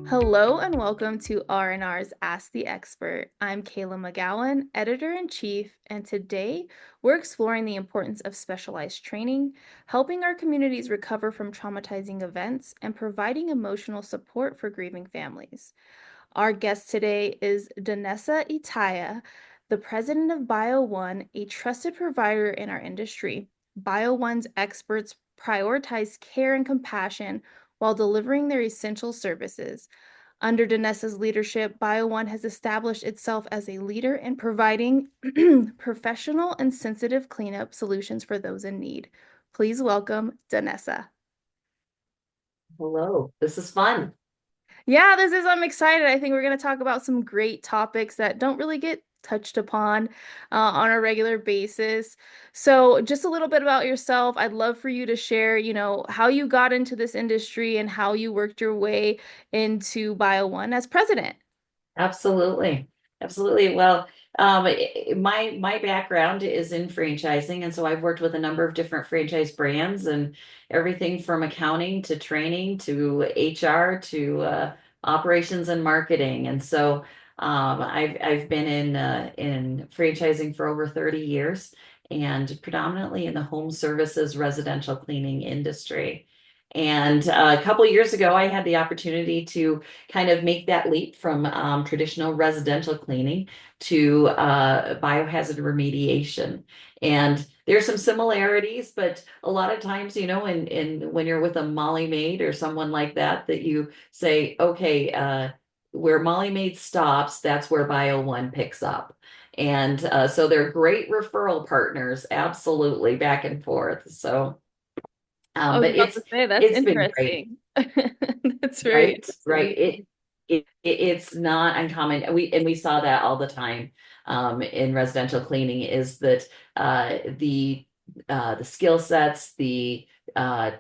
Hello and welcome to R&R's Ask the Expert. I'm Kayla McGowan, Editor-in-Chief, and today we're exploring the importance of specialized training, helping our communities recover from traumatizing events, and providing emotional support for grieving families. Our guest today is Danessa Itaya, the president of BioOne, a trusted provider in our industry. BioOne's experts prioritize care and compassion while delivering their essential services. Under Danessa's leadership, BioOne has established itself as a leader in providing professional and sensitive cleanup solutions for those in need. Please welcome Danessa. Hello, this is fun. I'm excited. I think we're going to talk about some great topics that don't really get touched upon on a regular basis. So, just a little bit about yourself. I'd love for you to share, how you got into this industry and how you worked your way into BioOne as president. Absolutely. Absolutely. Well, my background is in franchising, and so I've worked with a number of different franchise brands and everything from accounting to training to HR to operations and marketing. And so I've been in franchising for over 30 years and predominantly in the home services residential cleaning industry. And a couple of years ago, I had the opportunity to kind of make that leap from traditional residential cleaning to biohazard remediation. And there's some similarities, but a lot of times, in when you're with a Molly maid or someone like that, that you say, okay, where Molly maid stops, that's where Bio One picks up. And so they're great referral partners, absolutely back and forth. So, I was but about to say that's it's been great. interesting. That's very Right, right. interesting. It's not uncommon. We saw that all the time in residential cleaning is that the skill sets, the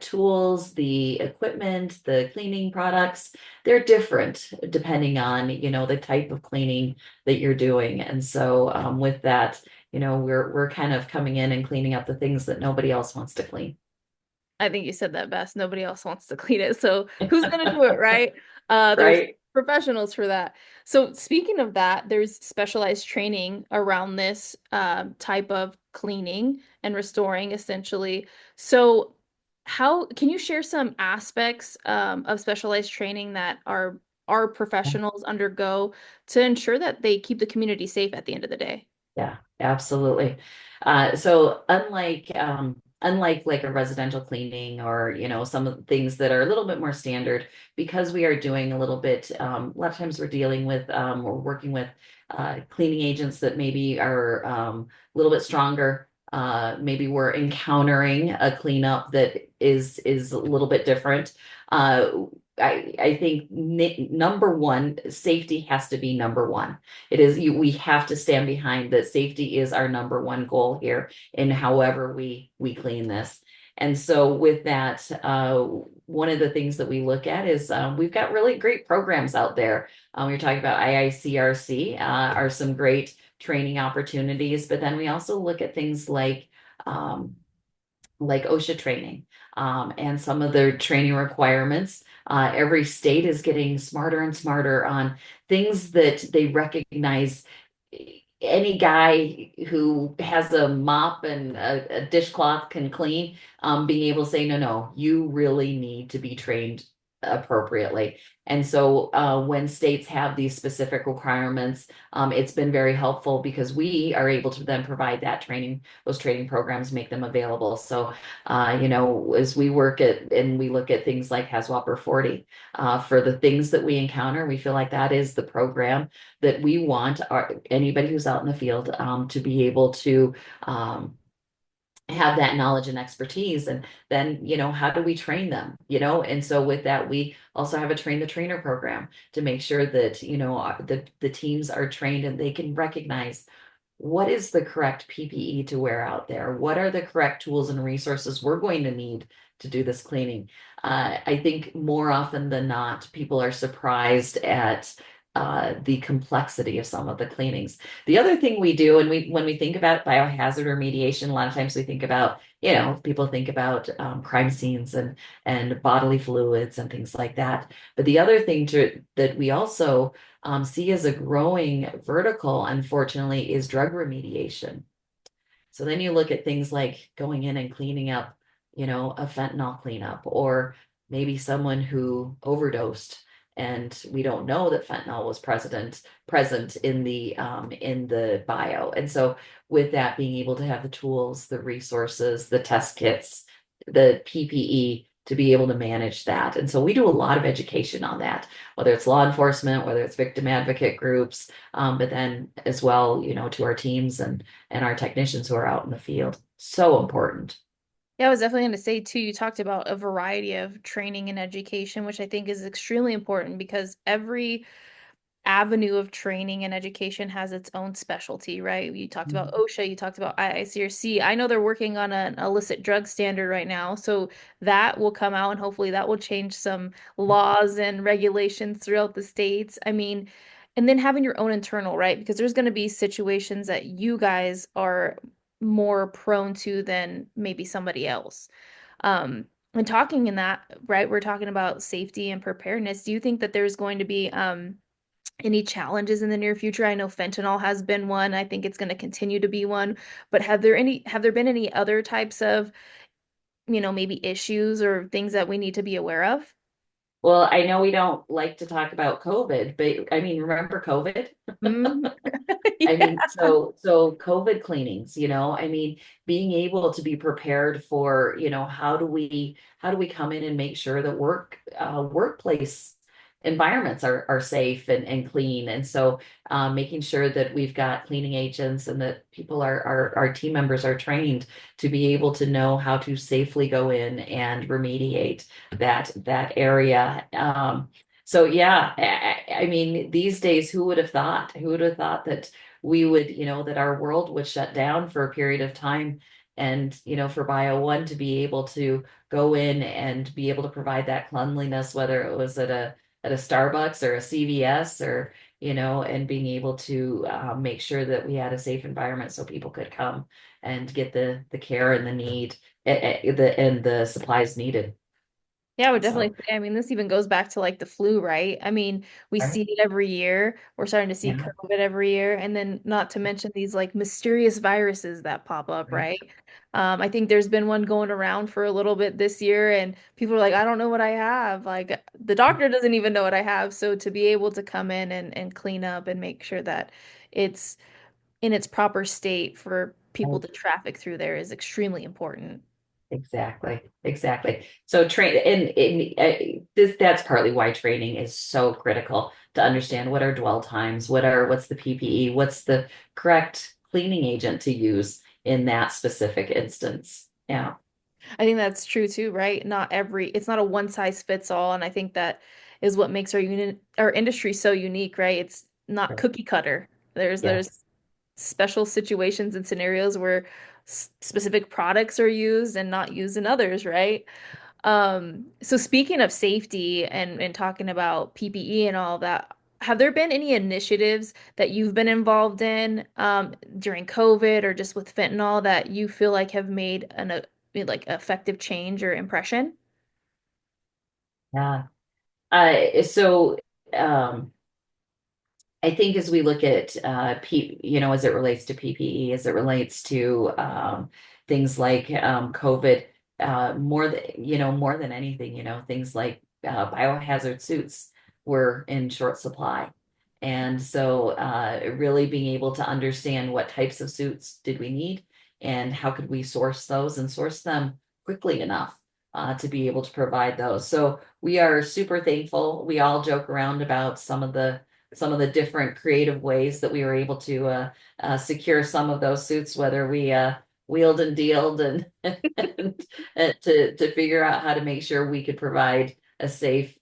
tools, the equipment, the cleaning products, they're different depending on, the type of cleaning that you're doing. And so with that, we're kind of coming in and cleaning up the things that nobody else wants to clean. I think you said that best. Nobody else wants to clean it. So who's going to do it, right? There's Right? professionals for that. So speaking of that, there's specialized training around this type of cleaning and restoring essentially. So how can you share some aspects of specialized training that our professionals undergo to ensure that they keep the community safe at the end of the day? Yeah, absolutely. So unlike like a residential cleaning or some of the things that are a little bit more standard, because we are doing a little bit, a lot of times we're working with cleaning agents that maybe are a little bit stronger. Maybe we're encountering a cleanup that is a little bit different. Uh, I think number one, safety has to be number one. We have to stand behind that safety is our number one goal here in however we clean this. And so with that, one of the things that we look at is we've got really great programs out there. You're talking about IICRC are some great training opportunities, but then we also look at things like OSHA training and some of the training requirements. Every state is getting smarter and smarter on things that they recognize. Any guy who has a mop and a dishcloth can clean, being able to say, no, no, you really need to be trained appropriately. And so when states have these specific requirements, it's been very helpful because we are able to then provide that training, those training programs, make them available. So, as we work at and we look at things like HAZWOPER 40, for the things that we encounter, we feel like that is the program that we want anybody who's out in the field to be able to have that knowledge and expertise. And then, how do we train them? And so with that, we also have a train the trainer program to make sure that, the teams are trained and they can recognize what is the correct PPE to wear out there? What are the correct tools and resources we're going to need to do this cleaning? I think more often than not, people are surprised at the complexity of some of the cleanings. The other thing we do, and we when we think about biohazard remediation, a lot of times we think about, people think about crime scenes and bodily fluids and things like that. But the other thing that we also see as a growing vertical, unfortunately, is drug remediation. So then you look at things like going in and cleaning up, a fentanyl cleanup, or maybe someone who overdosed and we don't know that fentanyl was present in the bio. And so with that, being able to have the tools, the resources, the test kits, the PPE to be able to manage that. And so we do a lot of education on that, whether it's law enforcement, whether it's victim advocate groups, but then as well, to our teams and our technicians who are out in the field. So important. Yeah, I was definitely going to say too, you talked about a variety of training and education, which I think is extremely important because every avenue of training and education has its own specialty, right? You talked about Mhm. OSHA, you talked about IICRC. I know they're working on an illicit drug standard right now, so that will come out and hopefully that will change some laws and regulations throughout the states. I mean, and then having your own internal, right? Because there's going to be situations that you guys are more prone to than maybe somebody else. And talking in that, right, we're talking about safety and preparedness. Do you think that there's going to be any challenges in the near future? I know fentanyl has been one. I think it's going to continue to be one. But have there been any other types of, maybe issues or things that we need to be aware of? Well, I know we don't like to talk about COVID, but I mean, remember COVID? Mm. I Yeah. mean, so COVID cleanings, I mean, being able to be prepared for, how do we come in and make sure that workplace environments are safe and clean. And so making sure that we've got cleaning agents and that people our team members are trained to be able to know how to safely go in and remediate that area. So yeah, I mean, these days, who would have thought? Who would have thought that we would, that our world would shut down for a period of time, and for Bio One to be able to go in and be able to provide that cleanliness, whether it was at a Starbucks or a CVS or and being able to make sure that we had a safe environment so people could come and get the care and the need and the supplies needed. Yeah, I would definitely So, say, I mean, this even goes back to like the flu, right? I mean, we right? see it every year. We're starting to see Yeah, COVID every year. And then not to mention these like mysterious viruses that pop up, right. right? I think there's been one going around for a little bit this year, and people are like, I don't know what I have. Like the doctor doesn't even know what I have. So to be able to come in and clean up and make sure that it's in its proper state for people Right. to traffic through there is extremely important. Exactly, exactly. So that's partly why training is so critical to understand what are dwell times, what's the PPE, what's the correct cleaning agent to use in that specific instance. Yeah, I think that's true too, right? It's not a one size fits all, and I think that is what makes our industry so unique, right? It's not right. cookie cutter. Yes. There's special situations and scenarios where specific products are used and not used in others, right? So speaking of safety and talking about PPE and all of that, have there been any initiatives that you've been involved in during COVID or just with fentanyl that you feel like have made like effective change or impression? Yeah. So um I think as we look at as it relates to PPE, as it relates to things like COVID, more than anything, things like biohazard suits were in short supply. And so really being able to understand what types of suits did we need and how could we source those and source them quickly enough to be able to provide those. So we are super thankful. We all joke around about some of the different creative ways that we were able to secure some of those suits, whether we wheeled and dealed and to figure out how to make sure we could provide a safe,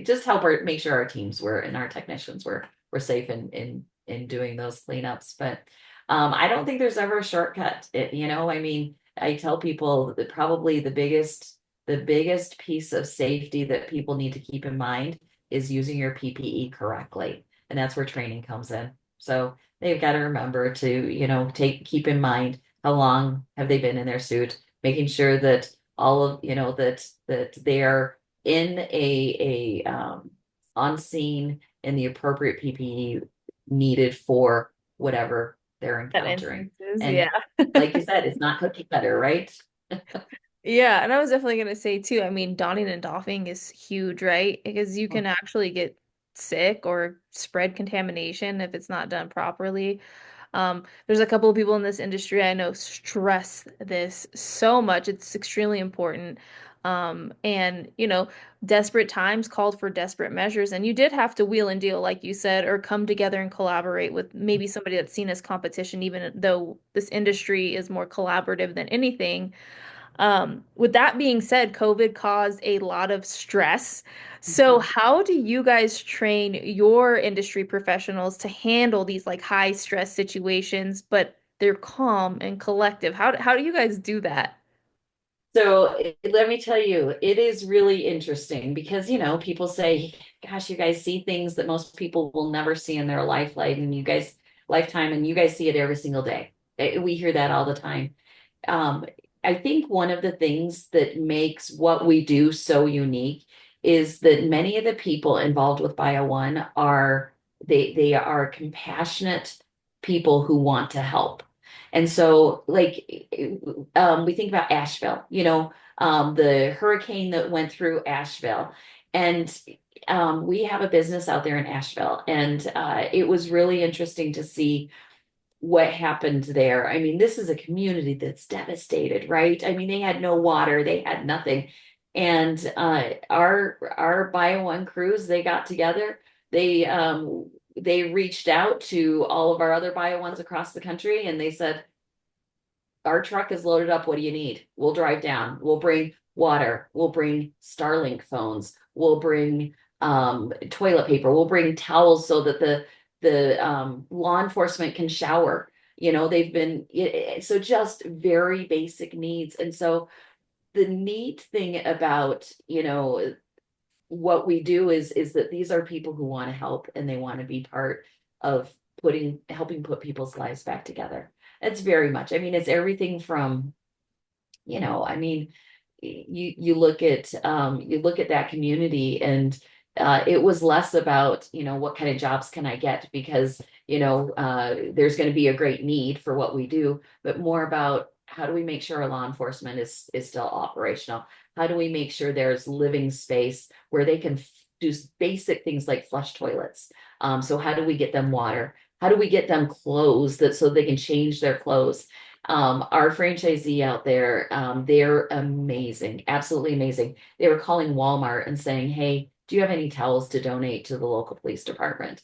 just help make sure our teams were and our technicians were safe in doing those cleanups. But I don't think there's ever a shortcut. I mean, I tell people that probably the biggest piece of safety that people need to keep in mind is using your PPE correctly. and that's where training comes in. So they've got to remember to, keep in mind how long have they been in their suit, making sure that all of, that they are in on scene in the appropriate PPE needed for whatever they're That encountering. instances, And yeah. like you said, it's not cookie cutter, right? Yeah, and I was definitely gonna say too, I mean, donning and doffing is huge, right? Because you can actually get sick or spread contamination if it's not done properly. There's a couple of people in this industry I know stress this so much. It's extremely important. And desperate times called for desperate measures, and you did have to wheel and deal, like you said, or come together and collaborate with maybe somebody that's seen as competition, even though this industry is more collaborative than anything. With that being said, COVID caused a lot of stress. So, Mhm. how do you guys train your industry professionals to handle these like high stress situations, but they're calm and collective? How do you guys do that? So let me tell you, it is really interesting because, people say, gosh, you guys see things that most people will never see in their lifetime, and you guys see it every single day. We hear that all the time. Um, I think one of the things that makes what we do so unique is that many of the people involved with Bio One they are compassionate people who want to help. And so, like, we think about Asheville, the hurricane that went through Asheville. And we have a business out there in Asheville. And it was really interesting to see what happened there. I mean, this is a community that's devastated, right? I mean, they had no water, they had nothing. And our Bio One crews, they got together. They reached out to all of our other Bio Ones across the country, and they said, our truck is loaded up. What do you need? We'll drive down. We'll bring water. We'll bring Starlink phones. We'll bring toilet paper. We'll bring towels so that the law enforcement can shower. They've been so just very basic needs. And so the neat thing about what we do is that these are people who want to help and they want to be part of putting helping put people's lives back together. It's very much, I mean, it's everything from, I mean, you look at that community, and it was less about, what kind of jobs can I get, because there's going to be a great need for what we do, but more about how do we make sure our law enforcement is still operational. How do we make sure there's living space where they can do basic things like flush toilets. So how do we get them water? How do we get them clothes that so they can change their clothes? Our franchisee out there, they're amazing, absolutely amazing. They were calling Walmart and saying, "Hey, do you have any towels to donate to the local police department?"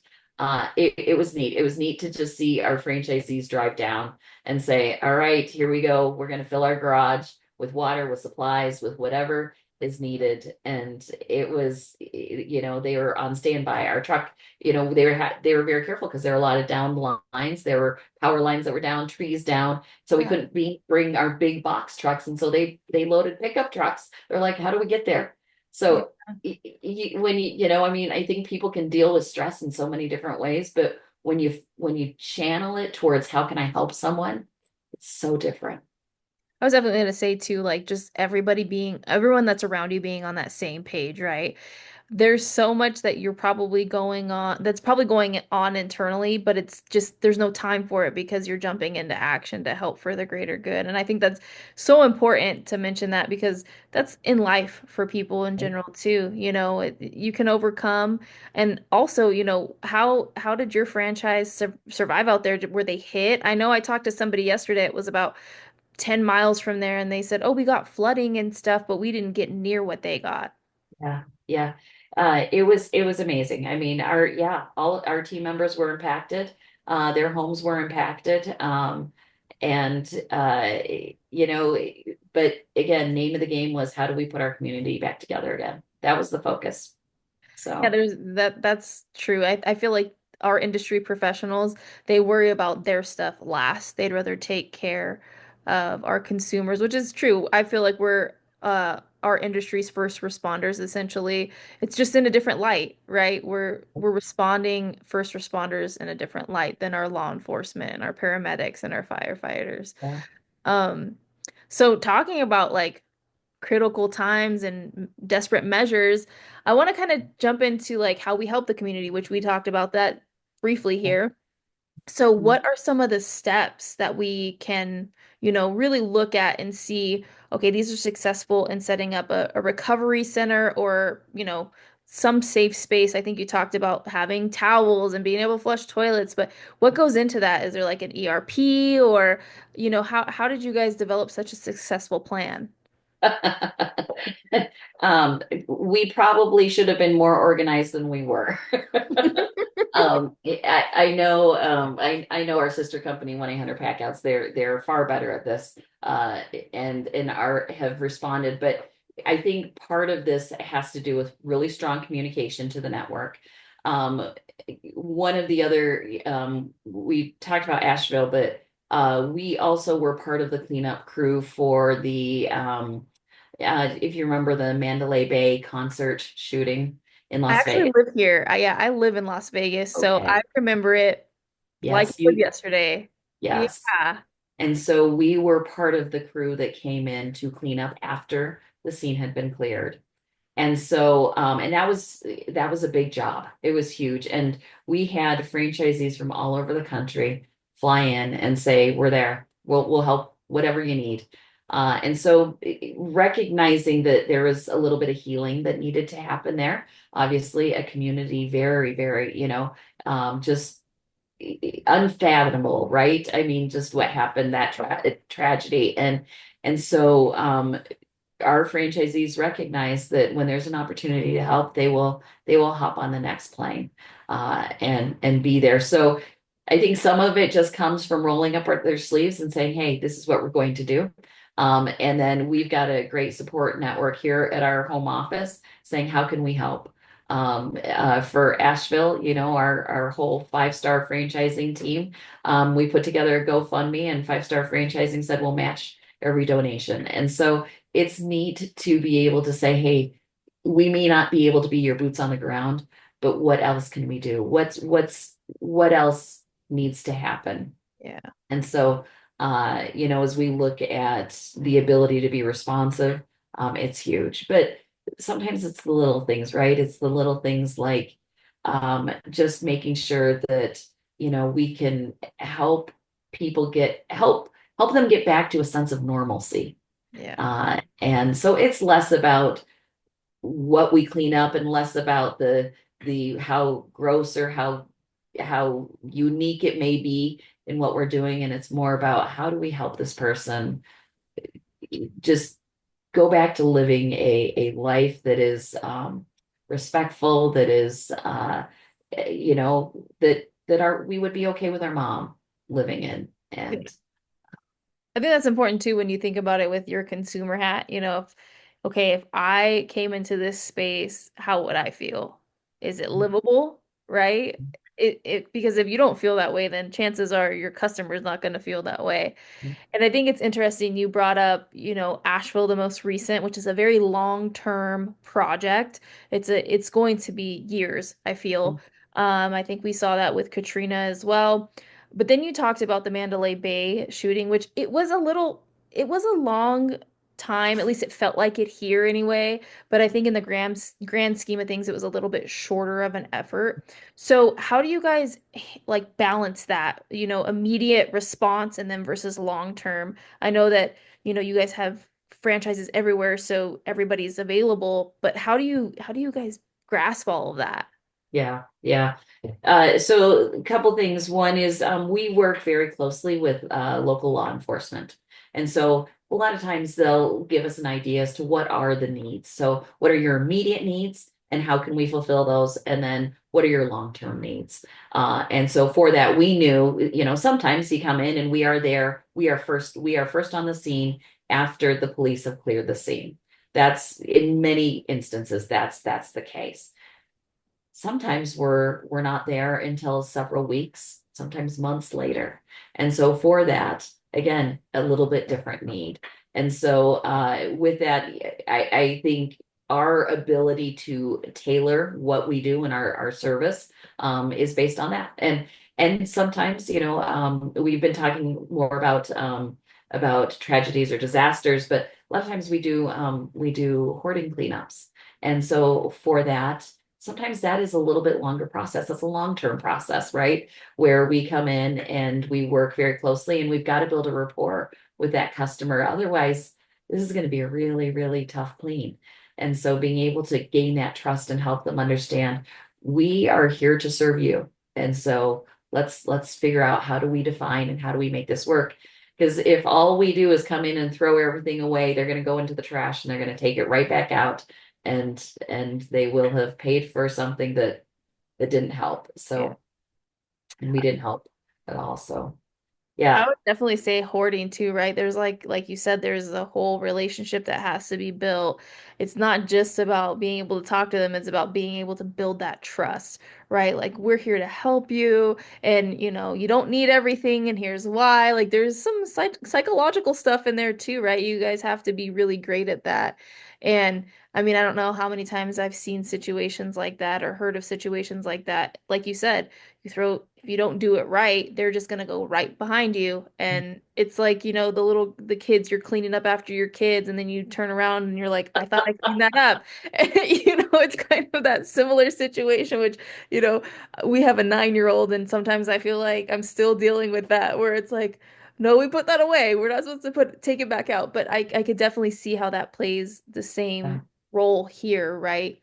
It was neat. It was neat to just see our franchisees drive down and say, "All right, here we go. We're going to fill our garage with water, with supplies, with whatever is needed." And it was, they were on standby. Our truck, they were very careful because there were a lot of down lines. There were power lines that were down, trees down, so we Yeah. couldn't bring our big box trucks, and so they loaded pickup trucks. They're like, how do we get there? Yeah. So when I mean, I think people can deal with stress in so many different ways, but when you channel it towards how can I help someone, it's so different. I was definitely gonna say too, like just everyone that's around you being on that same page, right? There's so much that you're probably that's probably going on internally, but it's just there's no time for it because you're jumping into action to help for the greater good. And I think that's so important to mention that because that's in life for people in Right? general too. You can overcome. And also, how did your franchise survive out there? Were they hit? I know I talked to somebody yesterday. It was about 10 miles from there, and they said, "Oh, we got flooding and stuff, but we didn't get near what they got." Yeah, yeah. It was amazing. I mean, all our team members were impacted. Their homes were impacted. And you know, but again, name of the game was how do we put our community back together again? That was the focus. Yeah, So that's true. I feel like our industry professionals, they worry about their stuff last. They'd rather take care of our consumers, which is true. I feel like we're our industry's first responders essentially. It's just in a different light, right? We're responding first responders in a different light than our law enforcement and our paramedics and our firefighters. Yeah. Um, so talking about like critical times and desperate measures, I want to kind of jump into like how we help the community, which we talked about that briefly here. So what are some of the steps that we can, really look at and see, okay, these are successful in setting up a recovery center or, some safe space. I think you talked about having towels and being able to flush toilets, but what goes into that? Is there like an ERP or, how did you guys develop such a successful plan? We probably should have been more organized than we were. I know, I know our sister company, 1-800 Packouts, they're far better at this, and are have responded. But I think part of this has to do with really strong communication to the network. Um, One of the other, we talked about Asheville, but we also were part of the cleanup crew for the if you remember the Mandalay Bay concert shooting in I Las actually Vegas. live here. Yeah, I live in Las Vegas, so I Okay. remember it like it Yes, was you, yesterday. yes. Yeah. And so we were part of the crew that came in to clean up after the scene had been cleared. And so, and that was a big job. It was huge. And we had franchisees from all over the country fly in and say, "We're there. We'll help whatever you need." And so, recognizing that there was a little bit of healing that needed to happen there. Obviously, a community very, very, just unfathomable, right? I mean, just what happened, that tragedy, and so our franchisees recognize that when there's an opportunity to help, they will hop on the next plane and be there. So I think some of it just comes from rolling up their sleeves and saying, "Hey, this is what we're going to do." And then we've got a great support network here at our home office saying, "How can we help?" For Asheville, our whole 5-star franchising team, we put together a GoFundMe, and 5-star franchising said we'll match every donation. And so it's neat to be able to say, "Hey, we may not be able to be your boots on the ground, but what else can we do? What else needs to happen?" Yeah. And so, as we look at the ability to be responsive, it's huge. But sometimes it's the little things, right? It's the little things like just making sure that, we can people help them get back to a sense of normalcy. Yeah. And so it's less about what we clean up and less about the how gross or how unique it may be in what we're doing. And it's more about how do we help this person just go back to living a life that is respectful, that is that our we would be okay with our mom living in. Yeah. And I think that's important too when you think about it with your consumer hat. If, okay, if I came into this space, how would I feel? Is it livable, right? Because if you don't feel that way, then chances are your customer's not going to feel that way. And I think it's interesting you brought up, Asheville, the most recent, which is a very long-term project. It's going to be years, I feel. I think we saw that with Katrina as well. But then you talked about the Mandalay Bay shooting, which it was a long time, at least it felt like it here anyway. But I think in the grand scheme of things, it was a little bit shorter of an effort. So how do you guys like balance that, immediate response and then versus long term? I know that, you guys have franchises everywhere, so everybody's available, but how do you guys grasp all of that? Yeah, yeah. So a couple things. One is we work very closely with local law enforcement. And so a lot of times they'll give us an idea as to what are the needs. So what are your immediate needs and how can we fulfill those? And then what are your long-term needs? And so for that, we knew, sometimes you come in and we are there, we are first on the scene after the police have cleared the scene. That's in many instances, that's the case. Sometimes we're not there until several weeks, sometimes months later. And so for that, again, a little bit different need. And so with that, I think our ability to tailor what we do in our service is based on that. And sometimes, we've been talking more about tragedies or disasters, but a lot of times we do hoarding cleanups. And so for that, sometimes that is a little bit longer process. That's a long-term process, right? Where we come in and we work very closely and we've got to build a rapport with that customer. Otherwise, this is going to be a really, really tough clean. And so being able to gain that trust and help them understand we are here to serve you. And so let's figure out how do we define and how do we make this work? Because if all we do is come in and throw everything away, they're going to go into the trash and they're going to take it right back out and they will have paid for something that didn't help. Yeah. So and we didn't help at all. So I yeah, would definitely say hoarding too, right? There's like you said, there's a whole relationship that has to be built. It's not just about being able to talk to them, it's about being able to build that trust, right? Like we're here to help you and you don't need everything and here's why. Like there's some psychological stuff in there too, right? You guys have to be really great at that. And I mean, I don't know how many times I've seen situations like that or heard of situations like that. Like you said, if you don't do it right, they're just gonna go right behind you. And it's like, the kids, you're cleaning up after your kids, and then you turn around and you're like, I thought I cleaned that up. It's kind of that similar situation, which, you know, we have a 9-year-old, and sometimes I feel like I'm still dealing with that, where it's like, no, we put that away. We're not supposed to take it back out. But I could definitely see how that plays the yeah, same role here, right?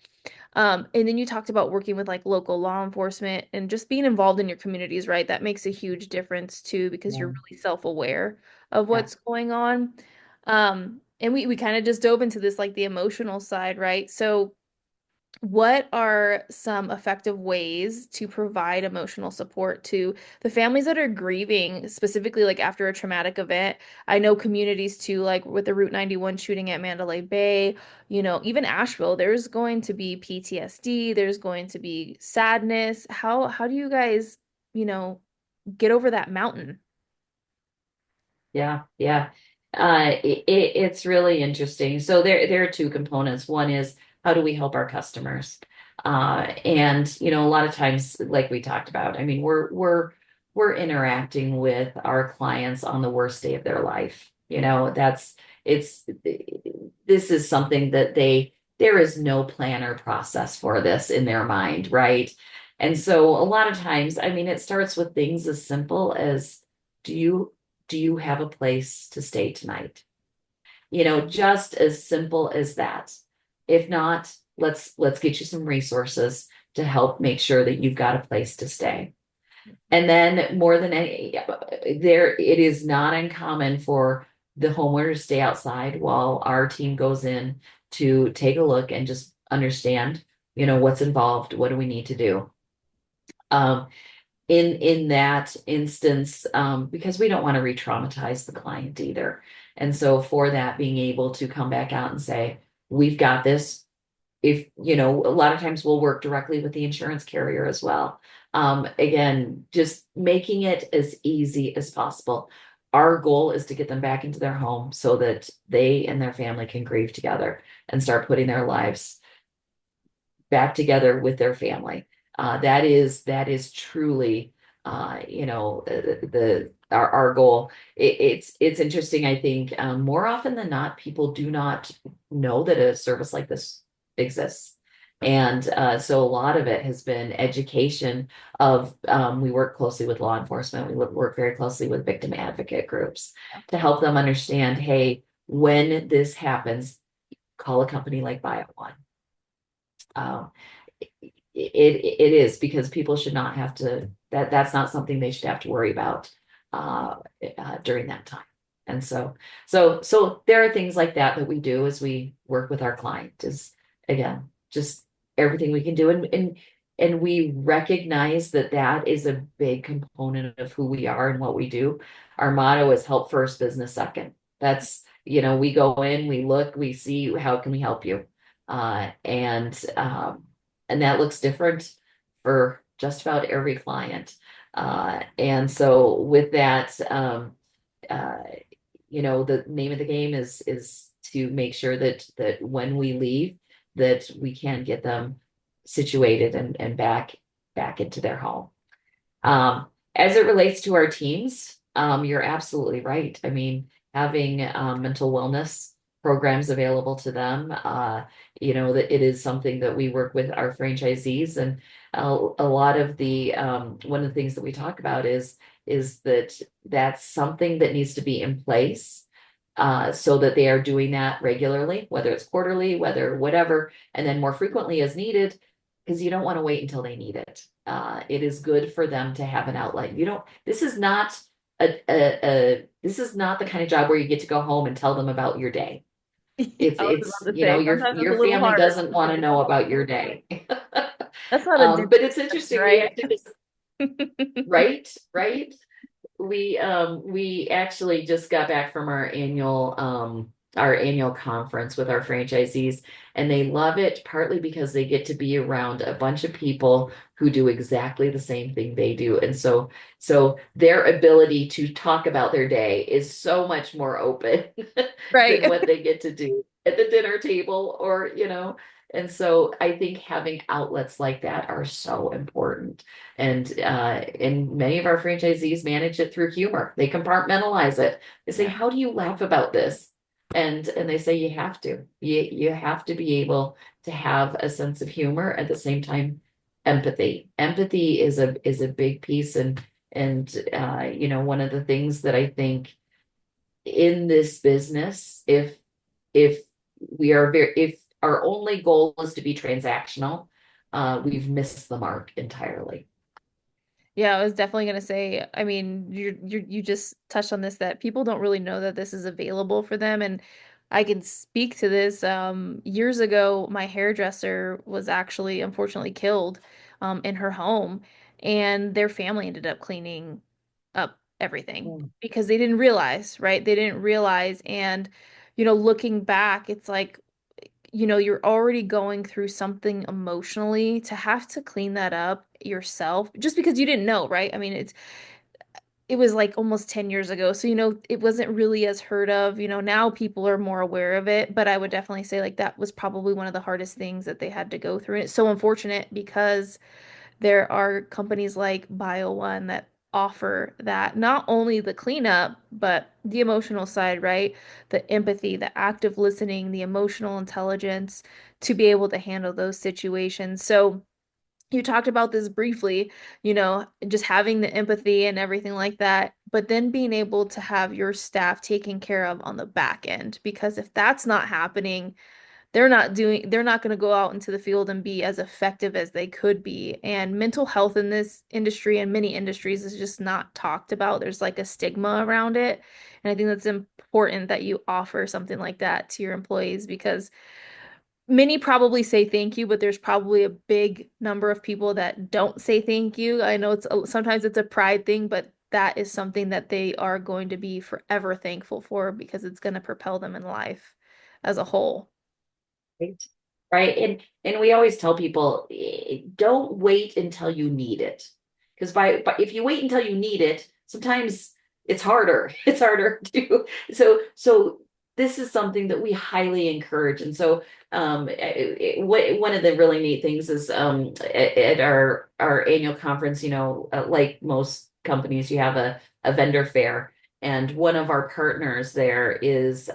And then you talked about working with like local law enforcement and just being involved in your communities, right? That makes a huge difference too, because you're yeah, really self-aware of yeah. what's going on. And we kind of just dove into this like the emotional side, right? So what are some effective ways to provide emotional support to the families that are grieving, specifically like after a traumatic event? I know communities too, like with the Route 91 shooting at Mandalay Bay, even Asheville, there's going to be PTSD, there's going to be sadness. How do you guys, you know, get over that mountain? Yeah, yeah. It's really interesting. So there are two components. One is how do we help our customers? And a lot of times, like we talked about, I mean, we're interacting with our clients on the worst day of their life. It's this is something that there is no plan or process for this in their mind, right? And so a lot of times, I mean, it starts with things as simple as do you do you have a place to stay tonight? Just as simple as that. If not, let's get you some resources to help make sure that you've got a place to stay. And then more than any, there it is not uncommon for the homeowner to stay outside while our team goes in to take a look and just understand, what's involved, what do we need to do. Um, in that instance, because we don't want to re-traumatize the client either. And so for that, being able to come back out and say, we've got this. If, a lot of times we'll work directly with the insurance carrier as well. Again, just making it as easy as possible. Our goal is to get them back into their home so that they and their family can grieve together and start putting their lives back together with their family. That is truly, our goal. It's interesting. I think more often than not, people do not know that a service like this exists. And so a lot of it has been education of we work closely with law enforcement. We work very closely with victim advocate groups to help them understand, hey, when this happens, call a company like Bio One. Um, it is because people should not have to that's not something they should have to worry about uh, during that time. And so there are things like that we do as we work with our client is again just everything we can do and we recognize that that is a big component of who we are and what we do. Our motto is help first, business second. That's we go in, we look, we see how can we help you, and that looks different for just about every client. And so with that, uh, the name of the game is to make sure that when we leave, that we can get them situated and back into their home. As it relates to our teams, you're absolutely right. I mean, having mental wellness programs available to them, that it is something that we work with our franchisees, and a lot of the one of the things that we talk about is that that's something that needs to be in place. So that they are doing that regularly, whether it's quarterly, whether whatever, and then more frequently as needed, because you don't want to wait until they need it. It is good for them to have an outlet. You don't, this is not this is not the kind of job where you get to go home and tell them about your day. I was It's, about to say, sometimes it's a your little family hard. doesn't want to know about your day. That's not a different, But it's interesting. We right? actually just, right? We actually just got back from our annual conference with our franchisees, and they love it partly because they get to be around a bunch of people who do exactly the same thing they do. And so their ability to talk about their day is so much more open than Right. what they get to do at the dinner table, and so I think having outlets like that are so important. And many of our franchisees manage it through humor. They compartmentalize it. They say, Yeah. "How do you laugh about this?" And they say you have to. You have to be able to have a sense of humor at the same time empathy. Empathy is a big piece, and one of the things that I think in this business, if if our only goal is to be transactional, we've missed the mark entirely. Yeah, I was definitely gonna say, I mean, you just touched on this that people don't really know that this is available for them, and I can speak to this. Years ago, my hairdresser was actually unfortunately killed in her home, and their family ended up cleaning up everything Mm. because they didn't realize, right? They didn't realize, and looking back, it's like you're already going through something emotionally to have to clean that up yourself just because you didn't know, right? I mean, it was like almost 10 years ago. So, it wasn't really as heard of. Now people are more aware of it, but I would definitely say like that was probably one of the hardest things that they had to go through. And it's so unfortunate because there are companies like Bio One that offer that not only the cleanup, but the emotional side, right? The empathy, the active listening, the emotional intelligence to be able to handle those situations. So you talked about this briefly, just having the empathy and everything like that, but then being able to have your staff taken care of on the back end, because if that's not happening, they're not going to go out into the field and be as effective as they could be. And mental health in this industry and many industries is just not talked about. There's like a stigma around it. And I think that's important that you offer something like that to your employees because many probably say thank you, but there's probably a big number of people that don't say thank you. I know sometimes it's a pride thing, but that is something that they are going to be forever thankful for because it's going to propel them in life as a whole. Right. Right. And we always tell people, don't wait until you need it. Because but if you wait until you need it, sometimes it's harder. It's harder to so this is something that we highly encourage. And so one of the really neat things is at our annual conference, like most companies, you have a vendor fair. And one of our partners there is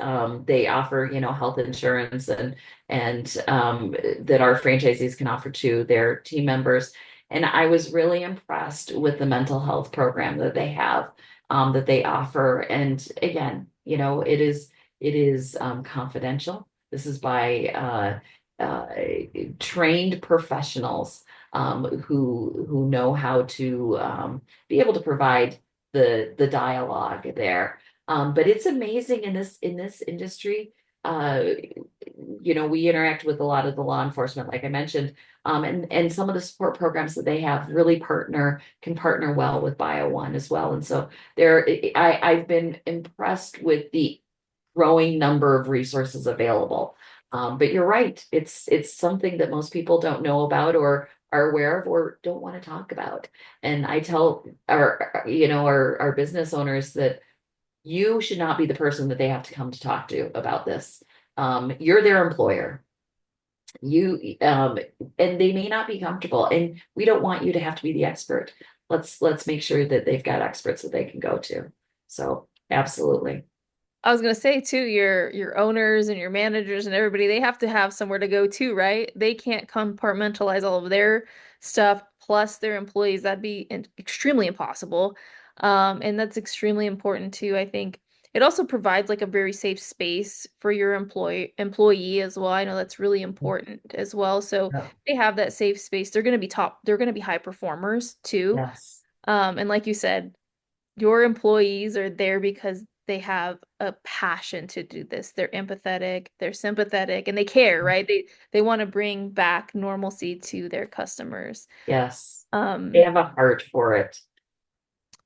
they offer, health insurance and that our franchisees can offer to their team members. And I was really impressed with the mental health program that they have, that they offer. And again, it is confidential. This is by trained professionals who know how to be able to provide the dialogue there. But it's amazing in this industry. Uh, we interact with a lot of the law enforcement, like I mentioned, and some of the support programs that they have really can partner well with Bio One as well. And so I've been impressed with the growing number of resources available. But you're right, it's something that most people don't know about or are aware of or don't want to talk about. And I tell our business owners that you should not be the person that they have to come to talk to about this. You're their employer. You and they may not be comfortable, and we don't want you to have to be the expert. Let's make sure that they've got experts that they can go to. So absolutely. I was gonna say too, your owners and your managers and everybody, they have to have somewhere to go too, right? They can't compartmentalize all of their stuff plus their employees. That'd be extremely impossible. And that's extremely important too. I think it also provides like a very safe space for your employee as well. I know that's really important as well. So Yeah. they have that safe space. They're gonna be they're gonna be high performers too. Yes. And like you said, your employees are there because they have a passion to do this. They're empathetic, they're sympathetic, and they care, right? They want to bring back normalcy to their customers. Yes. They Um, have a heart for it.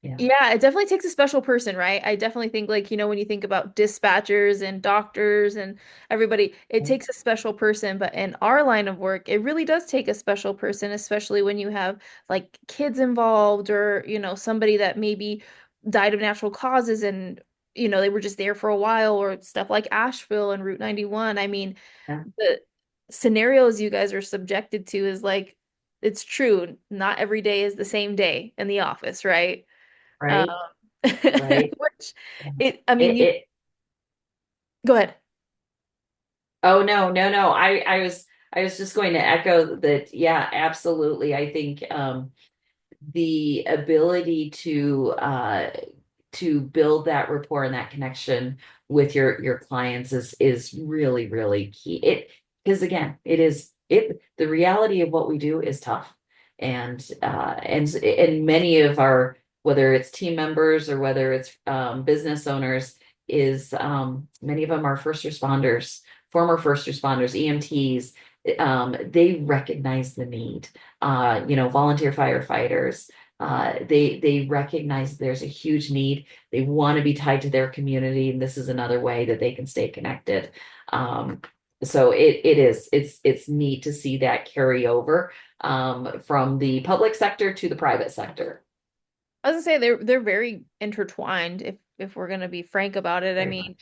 Yeah. yeah, it definitely takes a special person, right? I definitely think like, when you think about dispatchers and doctors and everybody, it takes a special person, but in our line of work, it really does take a special person, especially when you have like kids involved or, somebody that maybe died of natural causes and, they were just there for a while or stuff like Asheville and Route 91. I mean, Yeah. the scenarios you guys are subjected to is like, it's true. Not every day is the same day in the office, right? Um, Right. Right. which Yeah. I mean, It, you it, go ahead. oh no, no, no. I was just going to echo that. Yeah, absolutely. I think the ability to build that rapport and that connection with your clients is really really key. It because again, it the reality of what we do is tough, and many of our, whether it's team members or whether it's business owners, is many of them are first responders, former first responders, EMTs. They recognize the need. Volunteer firefighters. They recognize there's a huge need. They want to be tied to their community, and this is another way that they can stay connected. Um, so it's neat to see that carry over from the public sector to the private sector. I was gonna say they're very intertwined if we're gonna be frank about it. I Very mean,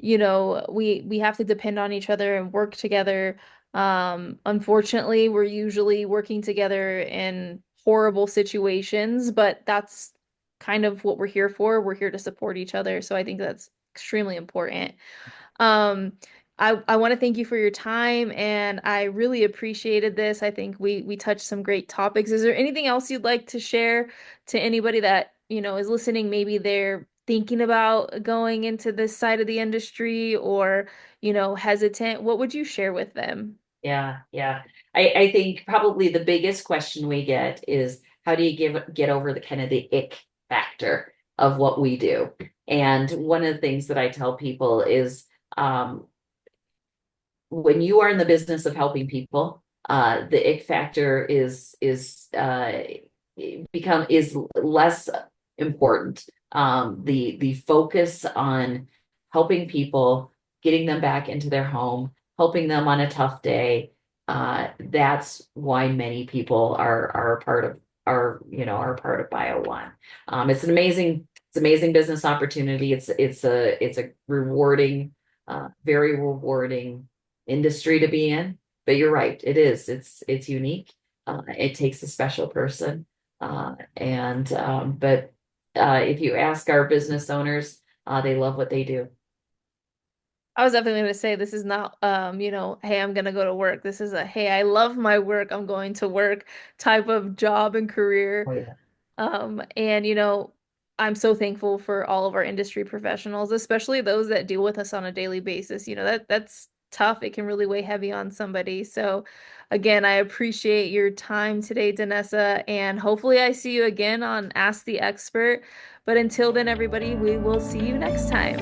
much. we have to depend on each other and work together. Unfortunately, we're usually working together in horrible situations, but that's kind of what we're here for. We're here to support each other. So I think that's extremely important. Um, I want to thank you for your time and I really appreciated this. I think we touched some great topics. Is there anything else you'd like to share to anybody that, is listening? Maybe they're thinking about going into this side of the industry or, hesitant. What would you share with them? Yeah, yeah. I think probably the biggest question we get is how do you get over the kind of the ick factor of what we do? And one of the things that I tell people is when you are in the business of helping people, the ick factor is less important. The focus on helping people, getting them back into their home, helping them on a tough day. That's why many people are a part of are a part of Bio One. It's an amazing business opportunity. It's a rewarding, very rewarding industry to be in. But you're right, it's unique. It takes a special person. And but if you ask our business owners, they love what they do. I was definitely going to say this is not hey, I'm going to go to work. This is a hey, I love my work. I'm going to work type of job and career. Oh yeah. And I'm so thankful for all of our industry professionals, especially those that deal with us on a daily basis. That's tough. It can really weigh heavy on somebody. So again, I appreciate your time today, Danessa, and hopefully I see you again on Ask the Expert. But until then, everybody, we will see you next time.